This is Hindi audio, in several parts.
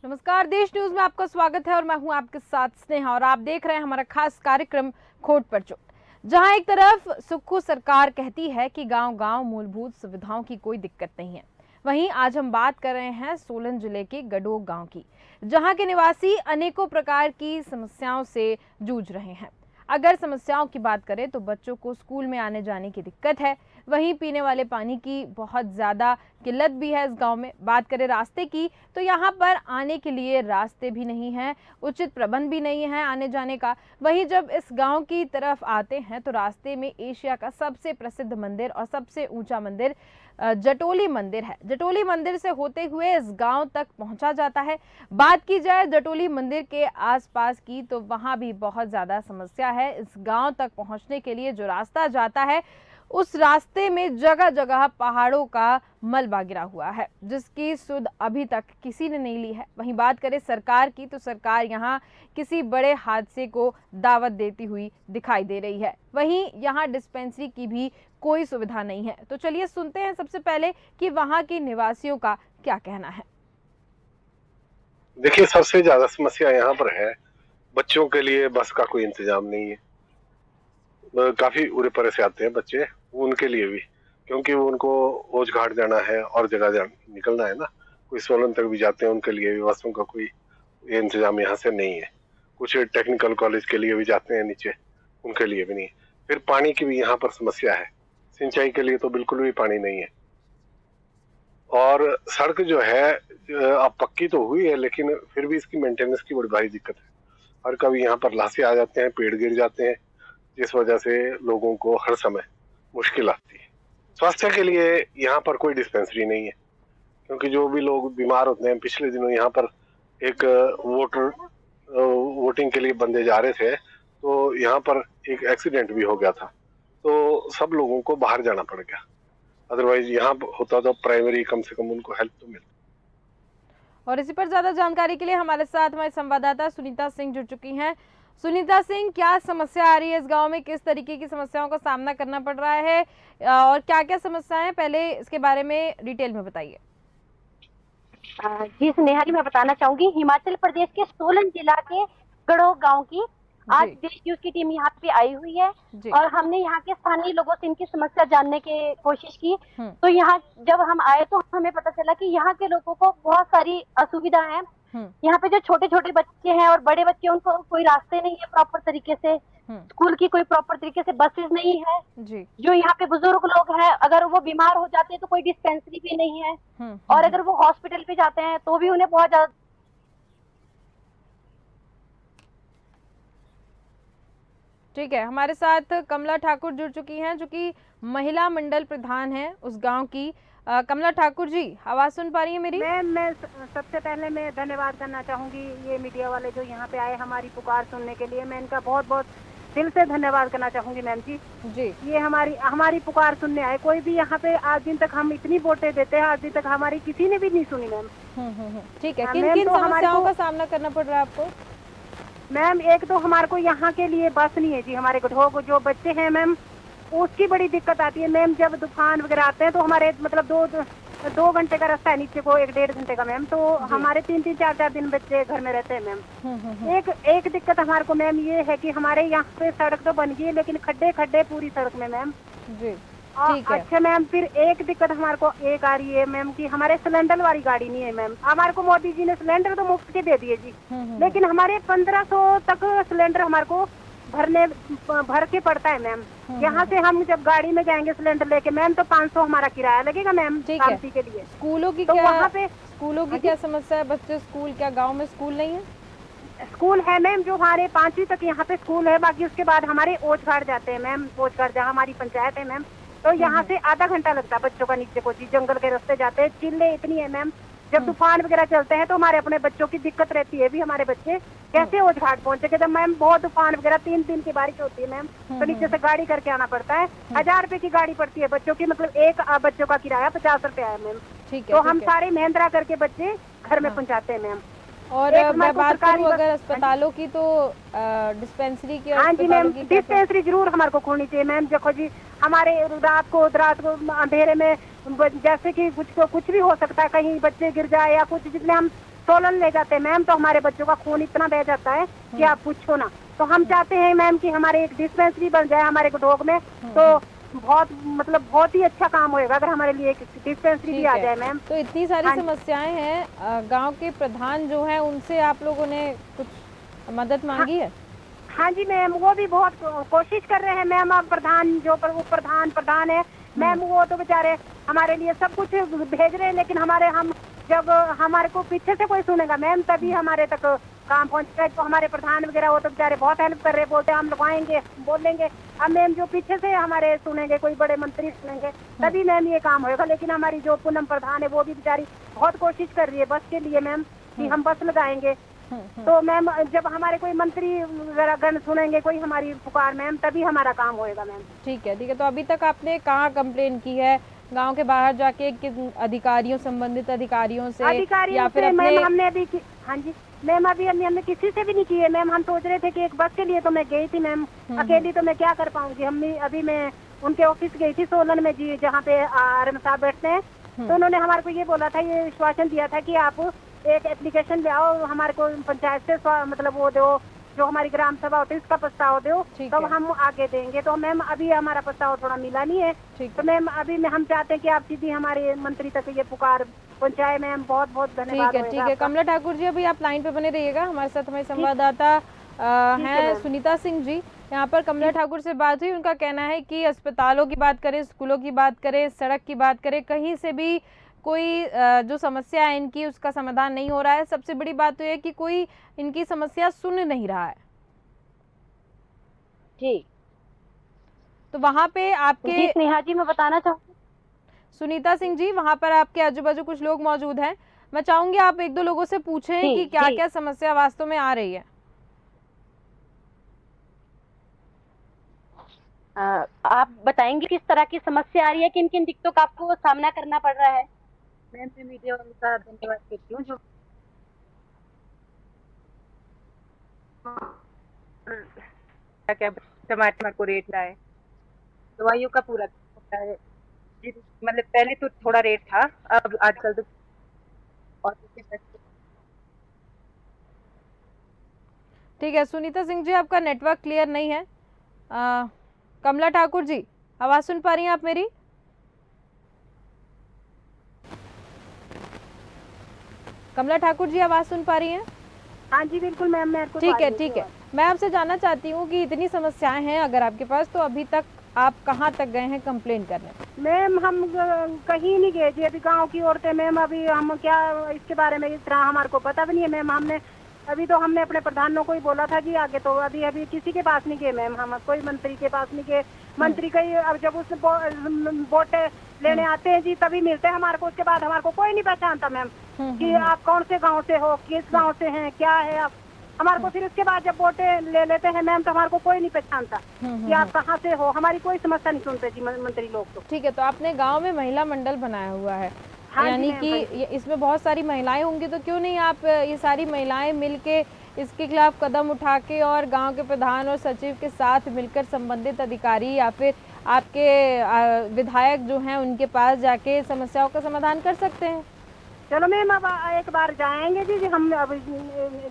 नमस्कार, देश न्यूज में आपका स्वागत है और मैं हूं आपके साथ स्नेहा और आप देख रहे हैं हमारा खास कार्यक्रम खोट पर चोट, जहां एक तरफ सुक्खू सरकार कहती है कि गांव-गांव मूलभूत सुविधाओं की कोई दिक्कत नहीं है, वहीं आज हम बात कर रहे हैं सोलन जिले के गडोग गांव की, जहां के निवासी अनेकों प्रकार की समस्याओं से जूझ रहे हैं। अगर समस्याओं की बात करें तो बच्चों को स्कूल में आने जाने की दिक्कत है, वहीं पीने वाले पानी की बहुत ज़्यादा किल्लत भी है इस गांव में। बात करें रास्ते की तो यहाँ पर आने के लिए रास्ते भी नहीं हैं, उचित प्रबंध भी नहीं है आने जाने का। वहीं जब इस गांव की तरफ आते हैं तो रास्ते में एशिया का सबसे प्रसिद्ध मंदिर और सबसे ऊंचा मंदिर जटोली मंदिर है। जटोली मंदिर से होते हुए इस गांव तक पहुंचा जाता है। बात की जाए जटोली मंदिर के आसपास की तो वहां भी बहुत ज़्यादा समस्या है। इस गांव तक पहुंचने के लिए जो रास्ता जाता है उस रास्ते में जगह जगह पहाड़ों का मलबा गिरा हुआ है, जिसकी सुध अभी तक किसी ने नहीं ली है। वहीं बात करें सरकार की तो सरकार यहाँ किसी बड़े हादसे को दावत देती हुई दिखाई दे रही है। वहीं यहाँ डिस्पेंसरी की भी कोई सुविधा नहीं है। तो चलिए सुनते हैं सबसे पहले कि वहाँ के निवासियों का क्या कहना है। देखिए, सबसे ज्यादा समस्या यहाँ पर है, बच्चों के लिए बस का कोई इंतजाम नहीं है। काफी उरे परे से आते हैं बच्चे, उनके लिए भी, क्योंकि उनको ओझ घाट जाना है और जगह निकलना है ना, कोई सोलन तक भी जाते हैं, उनके लिए भी बसों का कोई इंतजाम यहाँ से नहीं है। कुछ टेक्निकल कॉलेज के लिए भी जाते हैं नीचे, उनके लिए भी नहीं। फिर पानी की भी यहाँ पर समस्या है, सिंचाई के लिए तो बिल्कुल भी पानी नहीं है। और सड़क जो है अब पक्की तो हुई है, लेकिन फिर भी इसकी मेंटेनेंस की बड़ी भारी दिक्कत है। और कभी यहाँ पर लाशें आ जाते हैं, पेड़ गिर जाते हैं, जिस वजह से लोगों को हर समय मुश्किल आती है। स्वास्थ्य के लिए यहाँ पर कोई डिस्पेंसरी नहीं है, क्योंकि जो भी लोग बीमार होते हैं, पिछले दिनों यहाँ पर एक वोटिंग के लिए बंदे जा रहे थे, तो यहाँ पर एक एक्सीडेंट भी हो गया था, तो सब लोगों को बाहर जाना पड़ गया। अदरवाइज यहाँ होता तो प्राइमरी कम से कम उनको हेल्प तो मिलती। और इसी पर ज्यादा जानकारी के लिए हमारे साथ हमारे संवाददाता सुनीता सिंह जुड़ चुकी हैं। सुनीता सिंह, क्या समस्या आ रही है इस गांव में, किस तरीके की समस्याओं का सामना करना पड़ रहा है और क्या क्या समस्याएं हैं, पहले इसके बारे में डिटेल में बताइए। जी स्नेहा जी, मैं बताना चाहूंगी हिमाचल प्रदेश के सोलन जिला के गड़ोग गांव की आज देश न्यूज की टीम यहाँ पे आई हुई है और हमने यहाँ के स्थानीय लोगों से इनकी समस्या जानने की कोशिश की। तो यहाँ जब हम आए तो हमें पता चला कि यहाँ के लोगों को बहुत सारी असुविधा है। यहाँ पे जो छोटे छोटे बच्चे हैं और बड़े बच्चे, उनको कोई रास्ते नहीं है प्रॉपर तरीके से, स्कूल की कोई प्रॉपर तरीके से बसेस नहीं है जी। जो यहाँ पे बुजुर्ग लोग हैं, अगर वो बीमार हो जाते हैं तो कोई डिस्पेंसरी भी नहीं है और अगर वो हॉस्पिटल पे जाते हैं तो भी उन्हें बहुत ज्यादा। ठीक है, हमारे साथ कमला ठाकुर जुड़ चुकी हैं, जो कि महिला मंडल प्रधान है उस गांव की। कमला ठाकुर जी, आवाज सुन पा रही है मेरी? मैं सबसे पहले मैं धन्यवाद करना चाहूंगी ये मीडिया वाले जो यहाँ पे आए हमारी पुकार सुनने के लिए। मैं इनका बहुत बहुत दिल से धन्यवाद करना चाहूंगी मैम जी। ये हमारी पुकार सुनने आए। कोई भी यहाँ पे आज दिन तक हम इतनी वोटें देते हैं, आज दिन तक हमारी किसी ने भी नहीं सुनी मैम। ठीक है, किन किन समस्याओं का सामना करना पड़ रहा है आपको? मैम एक तो हमारे को यहाँ के लिए बस नहीं है जी, हमारे को जो बच्चे हैं मैम उसकी बड़ी दिक्कत आती है मैम। जब तूफान वगैरह आते हैं तो हमारे मतलब दो घंटे का रास्ता है नीचे को, 1-1.5 घंटे का मैम, तो हमारे 3-3, 4-4 दिन बच्चे घर में रहते हैं मैम। एक दिक्कत हमारे को मैम ये है कि हमारे यहाँ पे सड़क तो बन गई है लेकिन खड्डे पूरी सड़क में मैम जी। अच्छा मैम, फिर एक दिक्कत हमारे को एक आ रही है मैम कि हमारे सिलेंडर वाली गाड़ी नहीं है मैम। हमारे को मोदी जी ने सिलेंडर तो मुफ्त के दे दिए जी, लेकिन हमारे 1500 तक सिलेंडर हमारे को भर के पड़ता है मैम। यहाँ से हम जब गाड़ी में जाएंगे सिलेंडर लेके मैम तो 500 हमारा किराया लगेगा मैम वापसी के लिए। स्कूलों की तो वहाँ पे स्कूलों की क्या समस्या है? बच्चे स्कूल, क्या गाँव में स्कूल नहीं है? स्कूल है मैम, जो हमारे 5वीं तक यहाँ पे स्कूल है, बाकी उसके बाद हमारे ओझ घाट जाते हैं मैम। ओझ घाट जहाँ हमारी पंचायत है मैम, तो यहाँ से आधा घंटा लगता है बच्चों का नीचे को जी, जंगल के रास्ते जाते हैं। चिल्ले इतनी है मैम, जब तूफान वगैरह चलते हैं तो हमारे अपने बच्चों की दिक्कत रहती है भी, हमारे बच्चे कैसे ओझ घाट पहुंचेंगे जब मैम बहुत तूफान वगैरह 3 दिन की बारिश होती है मैम, तो नीचे से गाड़ी करके आना पड़ता है। 1000 रुपए की गाड़ी पड़ती है बच्चों की, मतलब एक बच्चों का किराया 50 रुपए है मैम। तो हम सारे मेहनत करके बच्चे घर में पहुँचाते हैं मैम। और मैं बात करूं अगर अस्पतालों की तो डिस्पेंसरी की, हाँ जी मैम, डिस्पेंसरी जरूर हमारे को खोलनी चाहिए मैम। देखो जी, हमारे रात को अंधेरे में जैसे कि कुछ भी हो सकता है, कहीं बच्चे गिर जाए या कुछ, जितने हम सोलन ले जाते हैं मैम तो हमारे बच्चों का खून इतना बह जाता है कि आप पूछो ना। तो हम चाहते हैं मैम कि हमारे एक डिस्पेंसरी बन जाए हमारे घटोग में, तो बहुत ही अच्छा काम होएगा अगर हमारे लिए एक डिस्पेंसरी भी आ जाए मैम। तो इतनी सारी समस्याएं हैं, गांव के प्रधान जो हैं उनसे आप लोगों ने कुछ मदद मांगी है? हाँ जी मैम, वो भी बहुत कोशिश कर रहे हैं मैम। अब प्रधान जो प्रधान है मैम, वो तो बेचारे हमारे लिए सब कुछ भेज रहे हैं, लेकिन हम जब हमारे को पीछे से कोई सुनेगा मैम तभी हमारे तक काम पहुंचेगा। तो हमारे प्रधान वगैरह वो तो बेचारे बहुत हेल्प कर रहे हैं, बोलते हैं हम लगवाएंगे, बोल देंगे। अब मैम जो पीछे से हमारे सुनेंगे, कोई बड़े मंत्री सुनेंगे तभी मैम ये काम होगा। लेकिन हमारी जो पूनम प्रधान है वो भी बेचारी बहुत कोशिश कर रही है बस के लिए मैम, कि हम बस लगाएंगे। तो मैम जब हमारे कोई मंत्री वगैरह गण सुनेंगे कोई हमारी पुकार मैम तभी हमारा काम होएगा मैम। ठीक है। तो अभी तक आपने कहाँ कंप्लेन की है? गांव के बाहर जाके किन अधिकारियों, संबंधित अधिकारियों से या फिर अपने? मैम हमने अभी हाँ जी मैम, अभी हमने किसी से भी नहीं की है मैम। हम सोच रहे थे कि एक बस के लिए तो मैं गई थी मैम, अकेली तो मैं क्या कर पाऊंगी। अभी मैं उनके ऑफिस गई थी सोलन में जी, जहाँ पे RM साहब बैठते हैं। तो उन्होंने हमारे को ये बोला था, ये आश्वासन दिया था कि आप एक एप्लीकेशन ले आओ, हमारे को पंचायत से मतलब वो दो, जो हमारी ग्राम सभा होती है उसका प्रस्ताव दो, तो हम आगे देंगे। तो मैम अभी हमारा प्रस्ताव थोड़ा मिला नहीं है। तो मैम अभी हम चाहते हैं कि आप सीधी हमारे मंत्री तक ये पुकार पहुंचाए मैम। बहुत बहुत धन्यवाद। ठीक है कमला ठाकुर जी, अभी आप लाइन पे बने रहिएगा। हमारे साथ हमारे संवाददाता हैं सुनीता सिंह जी। यहाँ पर कमला ठाकुर से बात हुई, उनका कहना है कि अस्पतालों की बात करें, स्कूलों की बात करें, सड़क की बात करें, कहीं से भी कोई जो समस्या है इनकी उसका समाधान नहीं हो रहा है। सबसे बड़ी बात तो ये है कि कोई इनकी समस्या सुन नहीं रहा है जी। तो वहाँ पे आपके स्नेहा जी मैं बताना चाहूँगी, सुनीता सिंह जी, वहाँ पर आपके आजू बाजू कुछ लोग मौजूद हैं। मैं चाहूंगी आप एक दो लोगों से पूछें कि क्या क्या समस्या वास्तव में आ रही है। आप बताएंगे किस तरह की समस्या आ रही है, किन किन दिक्कतों का आपको सामना करना पड़ रहा है? मैम मैं मीडिया वालों का धन्यवाद करती हूँ जो क्या टमाटर को रेट लाए, दवाइयों का पूरा होता है जी। मतलब पहले तो थोड़ा रेट था, अब आजकल तो और ठीक है सुनीता सिंह जी, आपका नेटवर्क क्लियर नहीं है। कमला ठाकुर जी, आवाज सुन पा रही हैं आप मेरी? कमला ठाकुर जी, आवाज सुन पा रही हैं? हाँ जी बिल्कुल मैम, मेरे को ठीक है। मैं आपसे जानना चाहती हूँ कि इतनी समस्याएं हैं अगर आपके पास, तो अभी तक आप कहाँ तक गए हैं कंप्लेन करने? मैम हम कहीं नहीं गए जी, अभी गांव की औरतें मैम, अभी हम क्या इसके बारे में इस तरह हमारे को पता भी नहीं है मैम। हमने अपने प्रधानों को ही बोला था कि आगे, तो अभी किसी के पास नहीं गए मैम, हम कोई मंत्री के पास नहीं गए। मंत्री का ही अब जब उसने वोट लेने आते हैं जी तभी मिलते हैं हमारे को, उसके बाद हमारे को कोई नहीं पहचानता मैम कि आप कौन से गांव से हो, किस गांव से हैं, क्या है आप हमारे को। फिर उसके बाद जब वोटे ले लेते हैं मैम तो हमारे को कोई नहीं पहचानता कि आप कहाँ से हो, हमारी कोई समस्या नहीं सुनते जी मंत्री लोग। तो ठीक है, तो आपने गांव में महिला मंडल बनाया हुआ है, यानी कि इसमें बहुत सारी महिलाएं होंगी, तो क्यों नहीं आप ये सारी महिलाएं मिलके इसके खिलाफ कदम उठा के और गांव के प्रधान और सचिव के साथ मिलकर संबंधित अधिकारी या फिर आपके विधायक जो हैं उनके पास जाके समस्याओं का समाधान कर सकते हैं? चलो मैम अब एक बार जाएंगे जी, हम अब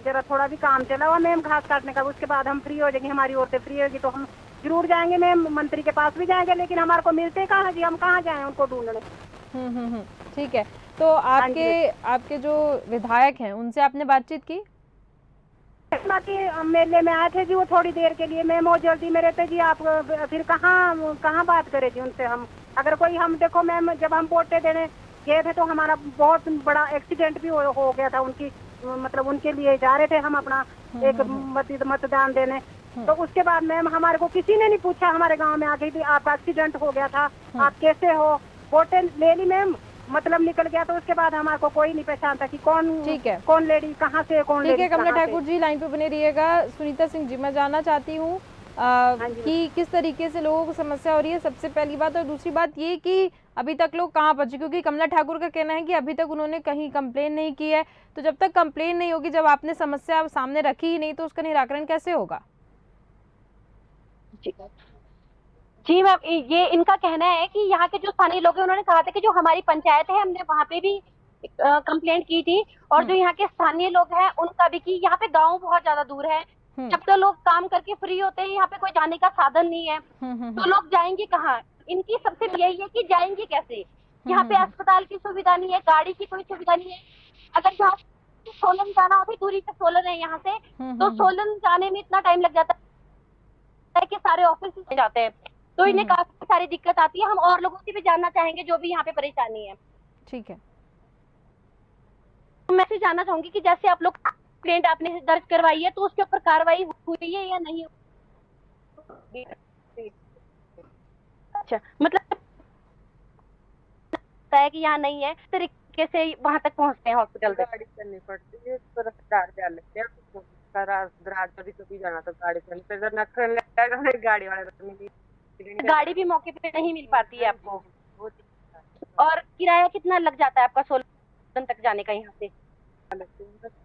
जरा थोड़ा भी काम चला हुआ मैम घास काटने का, उसके बाद हम फ्री हो जाएंगे, हमारी औरतें फ्री होगी तो हम जरूर जाएंगे मैम, मंत्री के पास भी जाएंगे। लेकिन हमारे को मिलते कहाँ जी, हम कहाँ जाएं उनको ढूंढने। ठीक है, तो आपके जो विधायक हैं उनसे आपने बातचीत की? बाकी मेले में आए थे जी वो थोड़ी देर के लिए मैम, वो जल्दी में रहते जी, आप फिर कहाँ बात करें जी उनसे हम। अगर कोई हम देखो मैम, जब हम वोटें देने गए थे तो हमारा बहुत बड़ा एक्सीडेंट भी हो गया था, उनकी मतलब उनके लिए जा रहे थे हम अपना एक मतदान देने। तो उसके बाद मैम हमारे को किसी ने नहीं पूछा, हमारे गांव में आके भी आपका एक्सीडेंट हो गया था, आप कैसे हो, वोटें ले ली मैम, मतलब निकल गया। तो उसके बाद हमारे को कोई नहीं पहचानता कि कौन लेडी कहाँ से, कौन लेडी। ठीक है कमला ठाकुर जी, लाइन पे बने रहिएगा। सुनीता सिंह जी, मैं जानना चाहती हूँ कि किस तरीके से लोगों को समस्या हो रही है, सबसे पहली बात। और दूसरी बात ये कि अभी तक लोग कहाँ पहुंचे, क्योंकि कमला ठाकुर का कहना है कि अभी तक उन्होंने कहीं कंप्लेन नहीं की है। तो जब तक कंप्लेन नहीं होगी, जब आपने समस्या सामने रखी ही नहीं, तो उसका निराकरण कैसे होगा? जी मैम, ये इनका कहना है कि यहाँ के जो स्थानीय लोग हैं उन्होंने कहा था कि जो हमारी पंचायत है हमने वहाँ पे भी कंप्लेंट की थी, और जो यहाँ के स्थानीय लोग हैं उनका भी, कि यहाँ पे गांव बहुत ज्यादा दूर है। जब तक लोग काम करके फ्री होते हैं यहाँ पे कोई जाने का साधन नहीं है, तो लोग जाएंगे कहाँ? इनकी सबसे यही है कि जाएंगे कैसे? यहाँ पे अस्पताल की सुविधा नहीं है, गाड़ी की कोई सुविधा नहीं है। अगर यहाँ से सोलन जाना हो, दूरी पे सोलन है यहाँ से, तो सोलन जाने में इतना टाइम लग जाता है कि सारे ऑफिस से जाते हैं, तो इन्हें काफी सारी दिक्कत आती है। हम और लोगों से भी जानना चाहेंगे जो भी यहाँ पे परेशानी है। ठीक है, मैं से जानना चाहूंगी कि जैसे आप लोग कंप्लेंट आपने दर्ज करवाई है, तो उसके ऊपर कार्रवाई हुई है या नहीं? अच्छा, मतलब है कि यहाँ नहीं है, तरीके से वहां तक पहुंचते हैं हॉस्पिटल तक? गाड़ी करनी पड़ती है, तरफदार जा लेते हैं, दराज कभी जाना तो गाड़ी करनी, फिर गाड़ी वाले गाड़ी भी मौके पे नहीं मिल पाती है आपको? और किराया कितना लग जाता है आपका सोलन तक जाने का यहाँ से?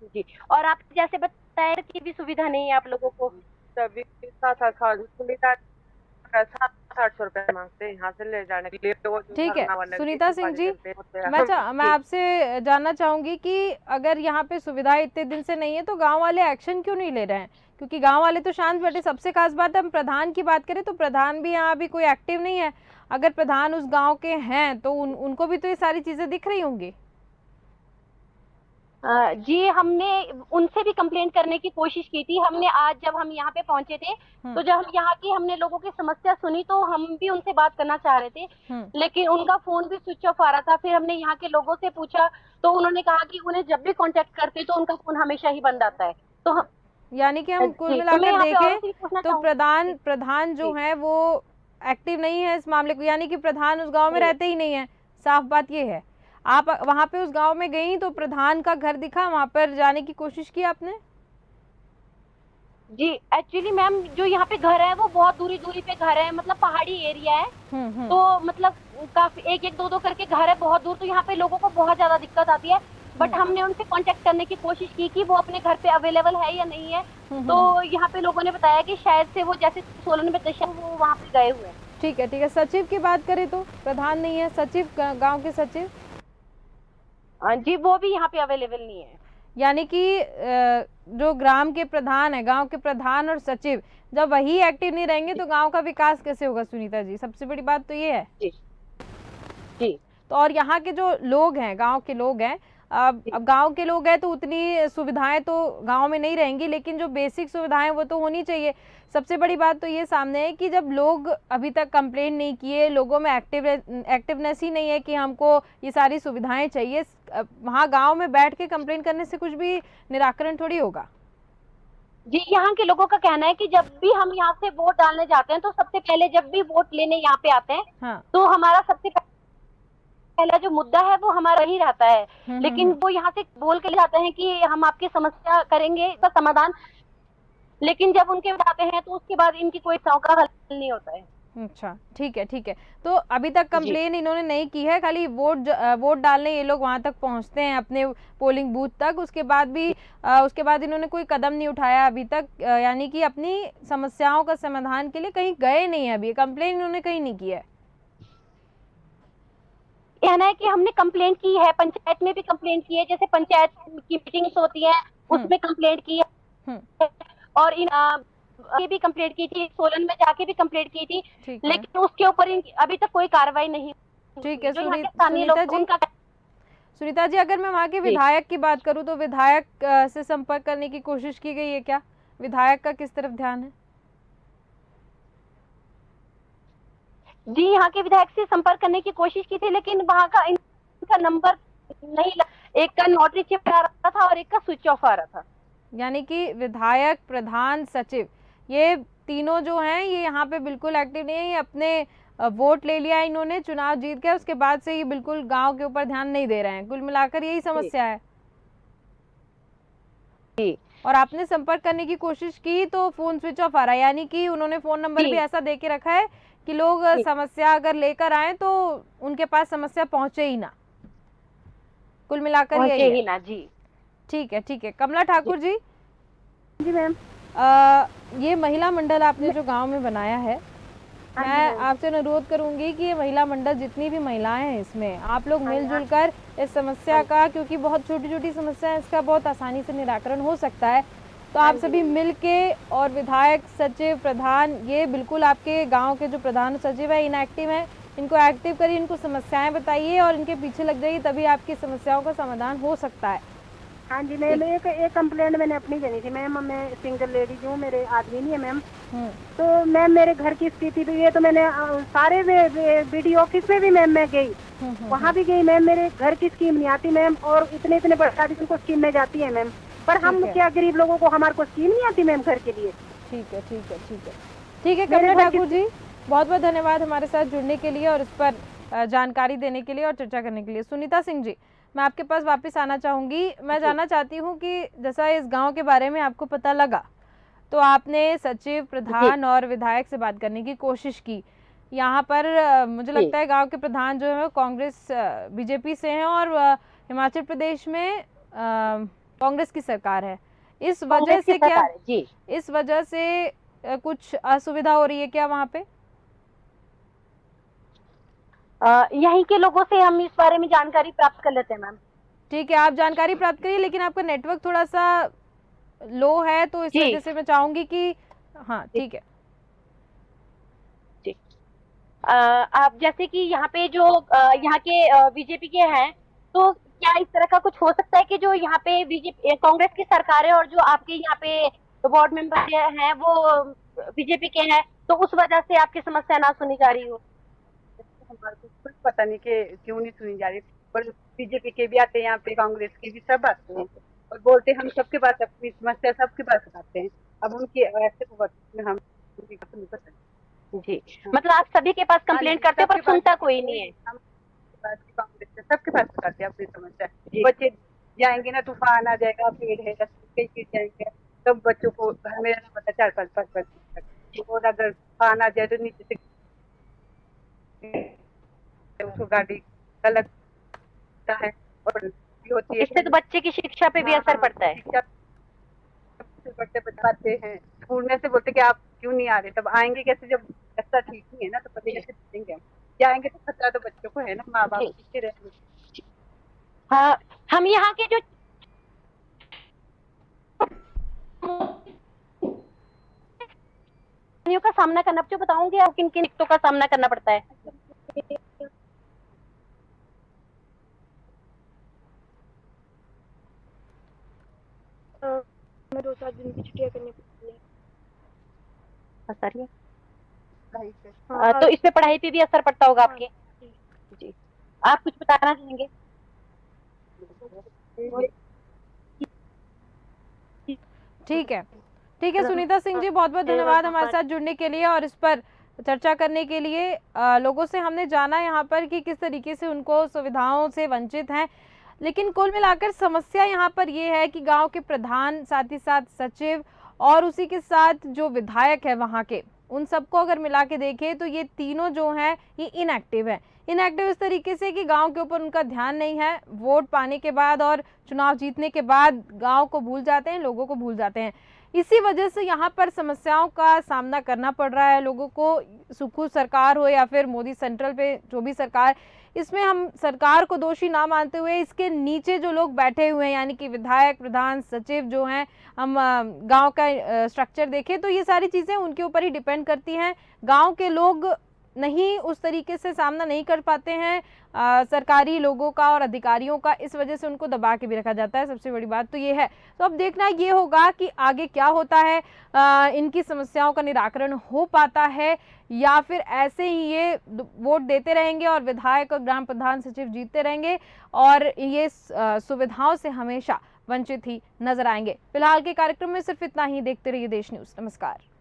जी, और आप जैसे बताया कि भी सुविधा नहीं है आप लोगों को? सभी 700-800 रुपए मांगते हैं यहाँ से ले जाने के लिए। ठीक है सुनीता सिंह जी, मैं आपसे जानना चाहूंगी कि अगर यहाँ पे सुविधा इतने दिन से नहीं है तो गांव वाले एक्शन क्यों नहीं ले रहे हैं? क्योंकि गांव वाले तो शांत बैठे। सबसे खास बात है, हम प्रधान की बात करें तो प्रधान भी यहाँ अभी कोई एक्टिव नहीं है। अगर प्रधान उस गांव के हैं तो उनको भी तो ये सारी चीजें दिख रही होंगी। जी, हमने उनसे भी कंप्लेंट करने की कोशिश की थी। हमने आज जब हम यहाँ पे पहुंचे थे, तो जब हम यहाँ की हमने लोगों की समस्या सुनी, तो हम भी उनसे बात करना चाह रहे थे, लेकिन उनका फोन भी स्विच ऑफ आ रहा था। फिर हमने यहाँ के लोगों से पूछा, तो उन्होंने कहा कि उन्हें जब भी कांटेक्ट करते तो उनका फोन हमेशा ही बंद आता है। तो हम यानी कि हम कुल मिलाकर देखें तो प्रधान जो है वो एक्टिव नहीं है इस मामले को, यानी कि प्रधान उस गांव में रहते ही नहीं है। साफ बात ये है। आप वहां पे उस गांव में गई तो प्रधान का घर दिखा, वहां पर जाने की कोशिश की आपने? जी, एक्चुअली मैम जो यहाँ पे घर है वो बहुत दूरी पे घर है, मतलब पहाड़ी एरिया है। तो मतलब काफी 1-1, 2-2 करके घर है बहुत दूर, तो यहाँ पे लोगों को बहुत ज्यादा दिक्कत आती है। बट हमने उनसे कांटेक्ट करने की कोशिश की कि वो अपने घर पे अवेलेबल है या नहीं है। तो यहाँ पे लोगों ने बताया कि शायद से वो जैसे सोलन में दशा वो वहाँ पे गए हुए हैं। ठीक है। सचिव की बात करें तो प्रधान नहीं है, सचिव गाँव के सचिव जी वो भी यहाँ पे अवेलेबल नहीं है। यानी कि जो ग्राम के प्रधान है, गांव के प्रधान और सचिव, जब वही एक्टिव नहीं रहेंगे तो गांव का विकास कैसे होगा सुनीता जी? सबसे बड़ी बात तो ये है। जी। तो और यहाँ के जो लोग हैं, गांव के लोग हैं, अब गांव के लोग हैं तो उतनी सुविधाएं तो गांव में नहीं रहेंगी, लेकिन जो बेसिक सुविधाएं वो तो होनी चाहिए। सबसे बड़ी बात तो ये सामने है कि जब लोग अभी तक कंप्लेंट नहीं किए, लोगों में एक्टिवनेस ही नहीं है कि हमको ये सारी सुविधाएं चाहिए, वहाँ गांव में बैठ के कंप्लेंट करने से कुछ भी निराकरण थोड़ी होगा। जी, यहाँ के लोगों का कहना है कि जब भी हम यहाँ से वोट डालने जाते हैं तो सबसे पहले जब भी वोट लेने यहाँ पे आते हैं, हाँ। तो हमारा सबसे पहला जो मुद्दा है वो हमारा ही रहता है। लेकिन वो यहाँ से बोल के जाते हैं कि हम आपकी समस्या करेंगे, इसका समाधान, लेकिन जब उनके बताते हैं तो उसके बाद इनकी कोई समस्या का हल नहीं होता है। अच्छा, ठीक है। तो अभी तक कंप्लेन इन्होंने नहीं की है, खाली वोट डालने ये लोग वहां तक पहुंचते हैं अपने पोलिंग बूथ तक, उसके बाद इन्होंने कोई कदम नहीं उठाया अभी तक, यानी कि अपनी समस्याओं का समाधान के लिए कहीं गए नहीं है। अभी कंप्लेन इन्होंने कहीं नहीं की है। कहना है कि हमने कंप्लेंट की है, पंचायत में भी कंप्लेंट की है, जैसे पंचायत की मीटिंग्स होती है उसमें कंप्लेंट की है, और ये भी कंप्लेंट की थी, सोलन में जाके भी कंप्लेंट की थी, लेकिन उसके ऊपर अभी तक कोई कार्रवाई नहीं। ठीक है सुनीता जी, अगर मैं वहाँ के विधायक की बात करूँ तो विधायक से संपर्क करने की कोशिश की गई है क्या? विधायक का किस तरफ ध्यान है? जी, यहाँ के विधायक से संपर्क करने की कोशिश की थी, लेकिन वहाँ का इनका नंबर नहीं एक का नॉट रीचेबल आ रहा था और एक का स्विच ऑफ आ रहा था। यानी कि विधायक, प्रधान, सचिव, ये तीनों जो हैं ये यहाँ पे बिल्कुल एक्टिव नहीं है। ये अपने वोट ले लिया इन्होंने, चुनाव जीत गया, उसके बाद से ये बिल्कुल गांव के ऊपर ध्यान नहीं दे रहे हैं। कुल मिलाकर यही समस्या है। और आपने संपर्क करने की कोशिश की तो फोन स्विच ऑफ आ रहा है, यानी कि उन्होंने फोन नंबर भी ऐसा दे के रखा है कि लोग समस्या अगर लेकर आए तो उनके पास समस्या पहुंचे ही ना। कुल मिलाकर यही है ना। जी ठीक है। कमला ठाकुर जी। जी मैम। ये महिला मंडल आपने जो गांव में बनाया है, मैं आपसे अनुरोध करूंगी कि ये महिला मंडल जितनी भी महिलाएं हैं इसमें आप लोग मिलजुल कर इस समस्या का, क्योंकि बहुत छोटी छोटी समस्या है, इसका बहुत आसानी से निराकरण हो सकता है, तो आप सभी मिलके और विधायक, सचिव, प्रधान, ये बिल्कुल आपके गांव के जो प्रधान सचिव है इनएक्टिव हैं, इनको एक्टिव करिए, इनको समस्याएं बताइए और इनके पीछे लग जाइए, तभी आपकी समस्याओं का समाधान हो सकता है। हाँ जी मैम, एक कंप्लेंट मैंने अपनी देनी थी मैम। मैं सिंगल लेडी हूँ, मेरे आदमी नहीं है मैम। तो मैम मेरे घर की स्थिति भी है, तो मैंने सारे बीडीओ ऑफिस में भी मैम मैं गई, वहाँ भी गई मैम। मेरे घर की स्कीम नहीं आती मैम, और इतने इतने बड़ा को स्कीम में जाती है मैम, पर हम क्या गरीब लोगों को हमारे को स्कीम नहीं आती मैम घर के लिए। ठीक है ठीक है ठीक है ठीक है कमला ठाकुर जी, बहुत बहुत धन्यवाद हमारे साथ जुड़ने के लिए और इस पर जानकारी देने के लिए और चर्चा करने के लिए। सुनीता सिंह जी, मैं आपके पास वापस आना चाहूँगी। मैं जानना चाहती हूँ कि जैसा इस गांव के बारे में आपको पता लगा, तो आपने सचिव, प्रधान और विधायक से बात करने की कोशिश की। यहाँ पर मुझे लगता है गांव के प्रधान जो है कांग्रेस बीजेपी से हैं और हिमाचल प्रदेश में कांग्रेस की सरकार है। इस वजह से क्या इस वजह से कुछ असुविधा हो रही है क्या वहाँ पे? यहीं के लोगों से हम इस बारे में जानकारी प्राप्त कर लेते हैं मैम। ठीक है, आप जानकारी प्राप्त करिए, लेकिन आपका नेटवर्क थोड़ा सा लो है, तो इस वजह से मैं चाहूंगी कि हाँ ठीक है जी। आप जैसे कि यहाँ पे जो यहाँ के बीजेपी के हैं, तो क्या इस तरह का कुछ हो सकता है कि जो यहाँ पे बीजेपी कांग्रेस की सरकार है और जो आपके यहाँ पे वार्ड मेंबर हैं वो बीजेपी के हैं, तो उस वजह से आपकी समस्या ना सुनी जा रही हो? हमारे को कुछ पता नहीं कि क्यों नहीं सुनी जा रही, पर बीजेपी के भी आते हैं यहाँ पे, कांग्रेस के भी सब आते हैं और बोलते हैं हम सबके पास अपनी समस्या सबके पास बताते हैं। अब उनकी ऐसे तो हम नहीं पता जी। मतलब आप सभी के पास कंप्लेंट करते हो पर सुनता कोई नहीं है? कांग्रेस से सबके पास बताते हैं अपनी समस्या। बच्चे जाएंगे ना, तूफान आ जाएगा, पेड़ है, कई चीज जाएंगे, तब बच्चों को घर में रहना पड़ता 4-5 बच्चे तक, और अगर तूफान आ जाए तो नीचे से उसको गाड़ी गलत है और होती है। इससे तो बच्चे की शिक्षा पे भी असर पड़ता है। बच्चे बताते हैं स्कूल में से, बोलते कि आप क्यों नहीं आ रहे, तब आएंगे कैसे जब रास्ता ठीक नहीं है ना, तो पता कैसे चलेंगे हम? जाएंगे तो खतरा तो बच्चों को है ना, माँ बाप पीछे रहेंगे। हाँ, हम यहाँ के जो का सामना करना, जो बताऊंगी आप किन किन दिक्कतों का सामना करना पड़ता है। मैं 2-7 दिन की छुट्टियां करनी पड़ती है। तो इसमें पढ़ाई पे भी असर पड़ता होगा आपके? जी। आप कुछ बताना चाहेंगे? ठीक है सुनीता सिंह जी, बहुत बहुत धन्यवाद हमारे साथ जुड़ने के लिए और इस पर चर्चा करने के लिए। लोगों से हमने जाना यहाँ पर कि किस तरीके से उनको सुविधाओं से वंचित हैं, लेकिन कुल मिलाकर समस्या यहाँ पर ये है कि गांव के प्रधान, साथ ही साथ सचिव और उसी के साथ जो विधायक है वहाँ के, उन सबको अगर मिला के देखें तो ये तीनों जो हैं ये इनएक्टिव है। इनएक्टिव इस तरीके से कि गांव के ऊपर उनका ध्यान नहीं है, वोट पाने के बाद और चुनाव जीतने के बाद गांव को भूल जाते हैं, लोगों को भूल जाते हैं। इसी वजह से यहाँ पर समस्याओं का सामना करना पड़ रहा है लोगों को। सुखू सरकार हो या फिर मोदी सेंट्रल पे जो भी सरकार, इसमें हम सरकार को दोषी ना मानते हुए इसके नीचे जो लोग बैठे हुए हैं, यानी कि विधायक, प्रधान, सचिव जो हैं, हम गांव का स्ट्रक्चर देखें तो ये सारी चीज़ें उनके ऊपर ही डिपेंड करती हैं। गांव के लोग नहीं उस तरीके से सामना नहीं कर पाते हैं सरकारी लोगों का और अधिकारियों का, इस वजह से उनको दबा के भी रखा जाता है। सबसे बड़ी बात तो ये है। तो अब देखना ये होगा कि आगे क्या होता है, इनकी समस्याओं का निराकरण हो पाता है या फिर ऐसे ही ये वोट देते रहेंगे और विधायक और ग्राम प्रधान, सचिव जीतते रहेंगे और ये सुविधाओं से हमेशा वंचित ही नजर आएंगे। फिलहाल के कार्यक्रम में सिर्फ इतना ही। देखते रहिए देश न्यूज़। नमस्कार।